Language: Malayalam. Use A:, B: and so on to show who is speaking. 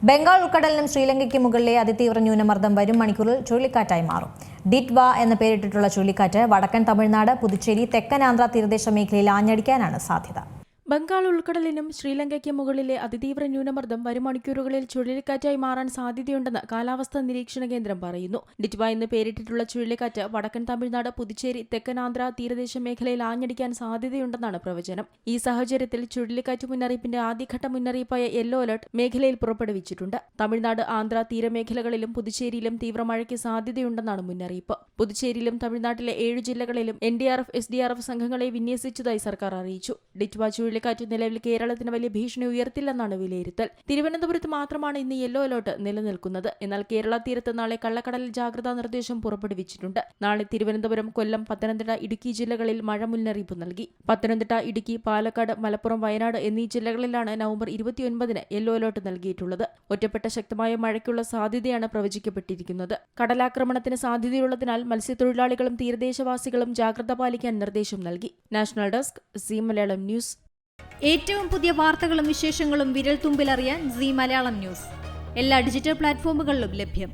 A: ബംഗാൾ ഉൾക്കടലിനും ശ്രീലങ്കയ്ക്ക് മുകളിലെ അതിതീവ്ര ന്യൂനമർദ്ദം വരും മണിക്കൂറിൽ ചുഴലിക്കാറ്റായി മാറും. ഡിറ്റ്വ എന്ന് പേരിട്ടിട്ടുള്ള ചുഴലിക്കാറ്റ് വടക്കൻ തമിഴ്നാട്, പുതുച്ചേരി, തെക്കൻ ആന്ധ്ര തീരദേശ മേഖലയിൽ ആഞ്ഞടിക്കാനാണ് സാധ്യത.
B: ബംഗാൾ ഉൾക്കടലിനും ശ്രീലങ്കയ്ക്ക് മുകളിലെ അതിതീവ്ര ന്യൂനമർദ്ദം വരും മണിക്കൂറുകളിൽ ചുഴലിക്കാറ്റായി മാറാൻ സാധ്യതയുണ്ടെന്ന് കാലാവസ്ഥാ നിരീക്ഷണ കേന്ദ്രം പറയുന്നു. ഡിറ്റ്വ എന്ന് പേരിട്ടിട്ടുള്ള ചുഴലിക്കാറ്റ് വടക്കൻ തമിഴ്നാട്, പുതുച്ചേരി, തെക്കൻ ആന്ധ്ര തീരദേശ മേഖലയിൽ ആഞ്ഞടിക്കാൻ സാധ്യതയുണ്ടെന്നാണ് പ്രവചനം. ഈ സാഹചര്യത്തിൽ ചുഴലിക്കാറ്റ് മുന്നറിയിപ്പിന്റെ ആദ്യഘട്ട മുന്നറിയിപ്പായ യെല്ലോ അലർട്ട് മേഖലയിൽ പുറപ്പെടുവിച്ചിട്ടുണ്ട്. തമിഴ്നാട്, ആന്ധ്ര തീരമേഖലകളിലും പുതുച്ചേരിയിലും തീവ്ര മഴയ്ക്ക് സാധ്യതയുണ്ടെന്നാണ് മുന്നറിയിപ്പ്. പുതുച്ചേരിയിലും തമിഴ്നാട്ടിലെ 7 ജില്ലകളിലും NDRF, SDRF സംഘങ്ങളെ വിന്യസിച്ചതായി സർക്കാർ അറിയിച്ചു. ഡിറ്റ്വ ചുഴലിക്കാറ്റ് നിലവിൽ കേരളത്തിന് വലിയ ഭീഷണി ഉയർത്തില്ലെന്നാണ് വിലയിരുത്തൽ. തിരുവനന്തപുരത്ത് മാത്രമാണ് ഇന്ന് യെല്ലോ അലർട്ട് നിലനിൽക്കുന്നത്. എന്നാൽ കേരള തീരത്ത് നാളെ കള്ളക്കടൽ ജാഗ്രതാ നിർദ്ദേശം പുറപ്പെടുവിച്ചിട്ടുണ്ട്. നാളെ തിരുവനന്തപുരം, കൊല്ലം, പത്തനംതിട്ട, ഇടുക്കി ജില്ലകളിൽ മഴ മുന്നറിയിപ്പ് നൽകി. പത്തനംതിട്ട, ഇടുക്കി, പാലക്കാട്, മലപ്പുറം, വയനാട് എന്നീ ജില്ലകളിലാണ് നവംബർ 29-ന് യെല്ലോ അലർട്ട് നൽകിയിട്ടുള്ളത്. ഒറ്റപ്പെട്ട ശക്തമായ മഴയ്ക്കുള്ള സാധ്യതയാണ് പ്രവചിക്കപ്പെട്ടിരിക്കുന്നത്. കടലാക്രമണത്തിന് സാധ്യതയുള്ളതിനാൽ മത്സ്യത്തൊഴിലാളികളും തീരദേശവാസികളും ജാഗ്രത പാലിക്കാൻ നിർദ്ദേശം നൽകി. National desk, Zee Malayalam news.
C: ഏറ്റവും പുതിയ വാർത്തകളും വിശേഷങ്ങളും വിരൽ തുമ്പിലറിയാൻ സീ മലയാളം ന്യൂസ് എല്ലാ ഡിജിറ്റൽ പ്ലാറ്റ്ഫോമുകളിലും ലഭ്യം.